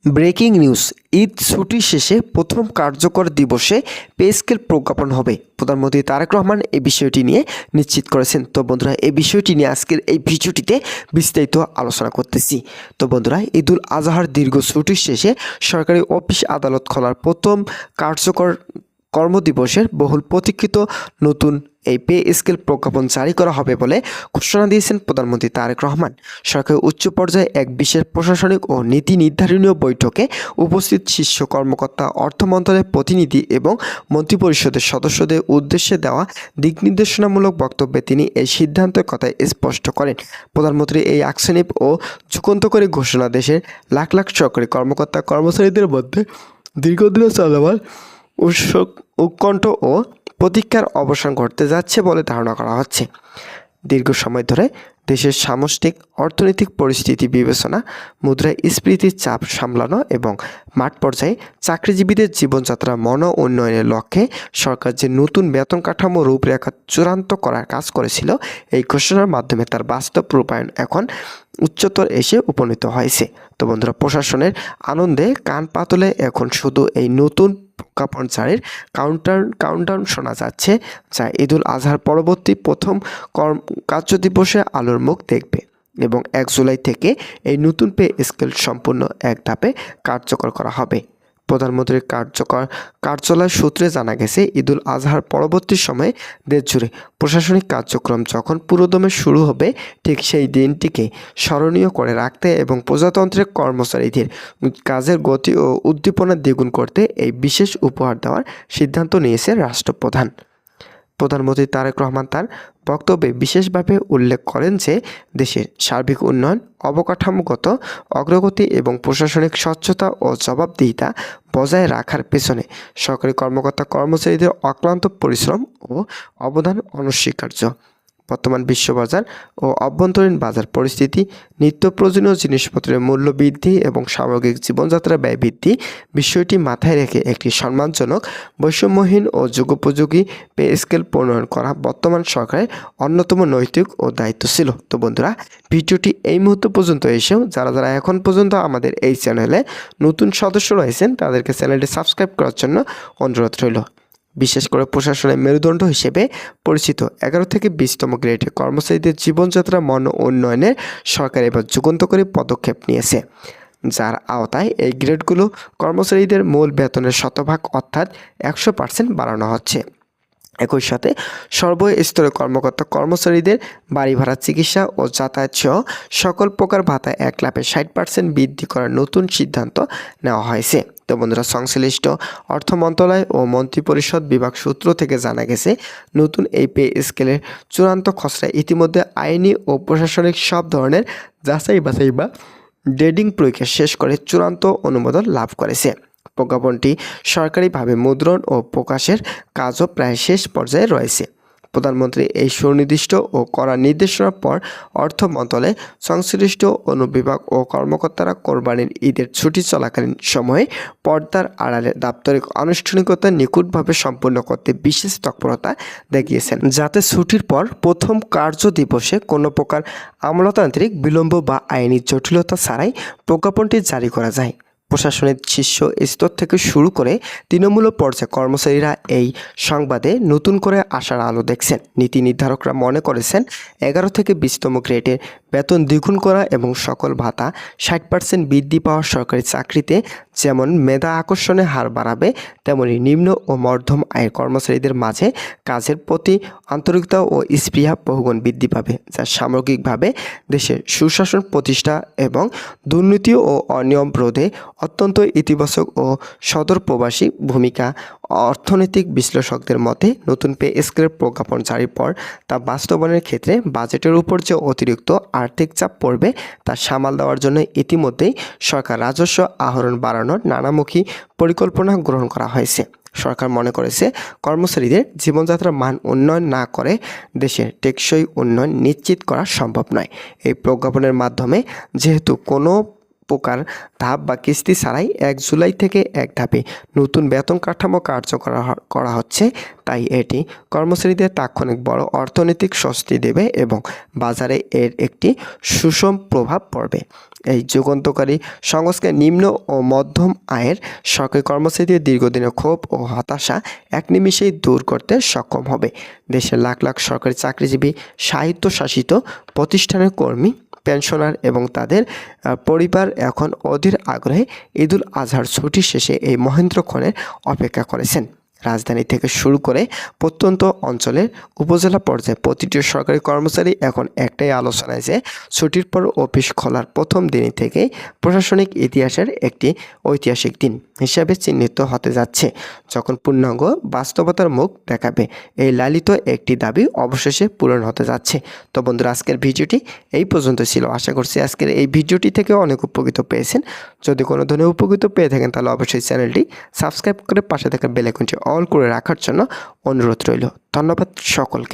Breaking news, Eid ছুটি শেষে প্রথম কার্যকর দিবসে পে স্কেল প্রজ্ঞাপন হবে। প্রধানমন্ত্রী তারেক রহমান এই বিষয়টি নিয়ে নিশ্চিত করেছেন। তো বন্ধুরা, এই বিষয়টি নিয়ে আজকের এই ভিডিওটিতে বিস্তারিত আলোচনা করতেছি। তো বন্ধুরা, ঈদুল আজহার দীর্ঘ ছুটির শেষে সরকারি অফিস আদালত খোলার প্রথম কার্যকর কর্মদিবসের বহুল প্রতীক্ষিত নতুন এই পে স্কেল প্রজ্ঞাপন জারি করা হবে বলে ঘোষণা দিয়েছেন প্রধানমন্ত্রী তারেক রহমান। সরকারের উচ্চ পর্যায়ে এক বিশেষ প্রশাসনিক ও নীতি নির্ধারণীয় বৈঠকে উপস্থিত শীর্ষ কর্মকর্তা, অর্থ মন্ত্রণালয়ের প্রতিনিধি এবং মন্ত্রিপরিষদের সদস্যদের উদ্দেশ্যে দেওয়া দিক নির্দেশনামূলক বক্তব্যে তিনি এই সিদ্ধান্তের কথা স্পষ্ট করেন। প্রধানমন্ত্রী এই আকস্মিক ও যুগান্তকারী ঘোষণা দেশের লাখ লাখ সরকারি কর্মকর্তা কর্মচারীদের মধ্যে দীর্ঘদিনের চলমান উৎকণ্ঠ ও প্রতীক্ষার অবসান ঘটতে যাচ্ছে বলে ধারণা করা হচ্ছে। দীর্ঘ সময় ধরে দেশের সামষ্টিক অর্থনৈতিক পরিস্থিতি বিবেচনা, মুদ্রাস্ফীতির চাপ সামলানো এবং মাঠ পর্যায়ে চাকরিজীবীদের জীবনযাত্রা মন উন্নয়নের লক্ষ্যে সরকার যে নতুন বেতন কাঠামো রূপরেখা চূড়ান্ত করার কাজ করেছিল, এই ঘোষণার মাধ্যমে তার বাস্তব রূপায়ণ এখন উচ্চতর এসে উপনীত হয়েছে। তো বন্ধুরা, প্রশাসনের আনন্দে কান পাতলে এখন শুধু এই নতুন প্রজ্ঞাপন জারির কাউন্টডাউন শোনা যাচ্ছে, যা ঈদুল আজহার পরবর্তী প্রথম কার্যদিবসে আলোর মুখ দেখবে এবং 1 জুলাই থেকে এই নতুন পে স্কেল সম্পূর্ণ এক ধাপে কার্যকর করা হবে। প্রধানমন্ত্রীর কার্যালয় সূত্রে জানা গেছে, ঈদুল আজহার পরবর্তী সময়ে দেশজুড়ে প্রশাসনিক কার্যক্রম যখন পুরোদমে শুরু হবে, ঠিক সেই দিনটিকে স্মরণীয় করে রাখতে এবং প্রজাতন্ত্রের কর্মচারীদের কাজের গতি ও উদ্দীপনা দ্বিগুণ করতে এই বিশেষ উপহার দেওয়ার সিদ্ধান্ত নিয়েছে রাষ্ট্রপ্রধান। প্রধানমন্ত্রী তারেক রহমান তার বক্তব্যে বিশেষভাবে উল্লেখ করেন যে, দেশের সার্বিক উন্নয়ন, অবকাঠামোগত অগ্রগতি এবং প্রশাসনিক স্বচ্ছতা ও জবাবদিহিতা বজায় রাখার পেছনে সরকারি কর্মকর্তা কর্মচারীদের অক্লান্ত পরিশ্রম ও অবদান অনস্বীকার্য। বর্তমান বিশ্ববাজার ও অভ্যন্তরীণ বাজার পরিস্থিতি, নিত্য প্রয়োজনীয় জিনিসপত্রের মূল্য বৃদ্ধি এবং সামগ্রিক জীবনযাত্রা ব্যয় বৃদ্ধি বিষয়টি মাথায় রেখে একটি সম্মানজনক, বৈষম্যহীন ও যুগোপযোগী পে স্কেল প্রণয়ন করা বর্তমান সরকারের অন্যতম নৈতিক ও দায়িত্ব ছিল। তো বন্ধুরা, ভিডিওটি এই মুহূর্ত পর্যন্ত এসেও যারা এখন পর্যন্ত আমাদের এই চ্যানেলে নতুন সদস্য রয়েছেন, তাদেরকে চ্যানেলটি সাবস্ক্রাইব করার জন্য অনুরোধ রইল। বিশেষ করে প্রশাসনের মেরুদণ্ড হিসেবে পরিচিত 11 থেকে 20তম গ্রেডের কর্মচারীদের জীবনযাত্রা মান উন্নয়নে সরকার এবার যুগান্তকারী পদক্ষেপ নিয়েছে, যার আওতায় এই গ্রেডগুলো কর্মচারীদের মূল বেতনের শতভাগ অর্থাৎ 100% বাড়ানো হচ্ছে। একই সাথে সর্বস্তরের কর্মকর্তা কর্মচারীদের বাড়ি ভাড়া, চিকিৎসা ও যাতায়াত সহ সকল প্রকার ভাতায় 1 লাফে 60% বৃদ্ধি করার নতুন সিদ্ধান্ত নেওয়া হয়েছে। তো বন্ধুরা, সংশ্লিষ্ট অর্থ মন্ত্রণালয় ও মন্ত্রিপরিষদ বিভাগ সূত্র থেকে জানা গেছে, নতুন এই পে স্কেলের চূড়ান্ত খসড়া ইতিমধ্যে আইনি ও প্রশাসনিক সব ধরনের যাচাই বাছাই বা ডেডিং প্রক্রিয়া শেষ করে চূড়ান্ত অনুমোদন লাভ করেছে। প্রজ্ঞাপনটি সরকারিভাবে মুদ্রণ ও প্রকাশের কাজও প্রায় শেষ পর্যায়ে রয়েছে। প্রধানমন্ত্রী এই সুনির্দিষ্ট ও কড়া নির্দেশনার পর অর্থ মন্ত্রণালয়ে সংশ্লিষ্ট অনুবিভাগ ও কর্মকর্তারা কোরবানির ঈদের ছুটি চলাকালীন সময়ে পর্দার আড়ালে দাপ্তরিক আনুষ্ঠানিকতা নিখুঁতভাবে সম্পন্ন করতে বিশেষ তৎপরতা দেখিয়েছেন, যাতে ছুটির পর প্রথম কার্য দিবসে কোনো প্রকার আমলাতান্ত্রিক বিলম্ব বা আইনি জটিলতা ছাড়াই প্রজ্ঞাপনটি জারি করা যায়। প্রশাসনের শীর্ষ স্তর থেকে শুরু করে তৃণমূল পর্যায়ে কর্মচারীরা এই সংবাদে নতুন করে আশার আলো দেখছেন। নীতি নির্ধারকরা মনে করেছেন, 11 থেকে 20তম গ্রেডের বেতন দ্বিগুণ করা এবং সকল ভাতা 60% বৃদ্ধি পাওয়া সরকারি চাকরিতে যেমন মেধা আকর্ষণের হার বাড়াবে, তেমনি নিম্ন ও মধ্যম আয়ের কর্মচারীদের মাঝে কাজের প্রতি আন্তরিকতা ও স্পৃহা বহুগুণ বৃদ্ধি পাবে, যা সামগ্রিকভাবে দেশের সুশাসন প্রতিষ্ঠা এবং দুর্নীতি ও অনিয়ম রোধে অত্যন্ত ইতিবাচক ও সদর প্রবাসী ভূমিকা। অর্থনৈতিক বিশ্লেষকদের মতে, নতুন পে স্কেলের প্রজ্ঞাপন জারির পর তা বাস্তবায়নের ক্ষেত্রে বাজেটের উপর যে অতিরিক্ত আর্থিক চাপ পড়বে, তা সামাল দেওয়ার জন্য ইতিমধ্যেই সরকার রাজস্ব আহরণ বাড়ানোর নানামুখী পরিকল্পনা গ্রহণ করা হয়েছে। সরকার মনে করেছে, কর্মচারীদের জীবনযাত্রার মান উন্নয়ন না করে দেশের টেকসই উন্নয়ন নিশ্চিত করা সম্ভব নয়। এই প্রজ্ঞাপনের মাধ্যমে যেহেতু কোনো প্রকার ধাপ বা কিস্তি ছাড়াই 1 জুলাই থেকে এক ধাপে নতুন বেতন কাঠামো কার্যকর করা হচ্ছে। তাই এটি কর্মচারীদের তাৎক্ষণিক বড় অর্থনৈতিক স্বস্তি দেবে এবং বাজারে এর একটি সুষম প্রভাব পড়বে। এই যুগান্তকারী সংস্কার নিম্ন ও মধ্যম আয়ের সরকারি কর্মচারীদের দীর্ঘদিনের ক্ষোভ ও হতাশা এক নিমিষেই দূর করতে সক্ষম হবে। দেশের লাখ লাখ সরকারি চাকরিজীবী, স্বায়ত্তশাসিত প্রতিষ্ঠানের কর্মী, পেনশনার এবং তাদের পরিবার এখন অধীর আগ্রহে ঈদুল আজহার ছুটি শেষে এই মহেন্দ্রক্ষণের অপেক্ষা করেছেন। রাজধানী থেকে শুরু করে প্রত্যন্ত অঞ্চলের উপজেলা পর্যায়ে প্রতিটি সরকারি কর্মচারী এখন একটাই আলোচনায় যে ছুটির পর অফিস খোলার প্রথম দিনই থেকেই প্রশাসনিক ইতিহাসের একটি ঐতিহাসিক দিন হিসাবে চিহ্নিত হতে যাচ্ছে, যখন পূর্ণাঙ্গ বাস্তবতার মুখ দেখাবে। এই লালিত একটি দাবি অবশেষে পূরণ হতে যাচ্ছে। তো বন্ধুরা, আজকের ভিডিওটি এই পর্যন্ত ছিল। আশা করছি আজকের এই ভিডিওটি থেকে অনেক উপকৃত পেয়েছেন। যদি কোনো ধরনের উপকৃত পেয়ে থাকেন তাহলে অবশ্যই চ্যানেলটি সাবস্ক্রাইব করে পাশে থাকা বেল আইকনটি অল করে রাখার জন্য অনুরোধ রইল। ধন্যবাদ সকলকে।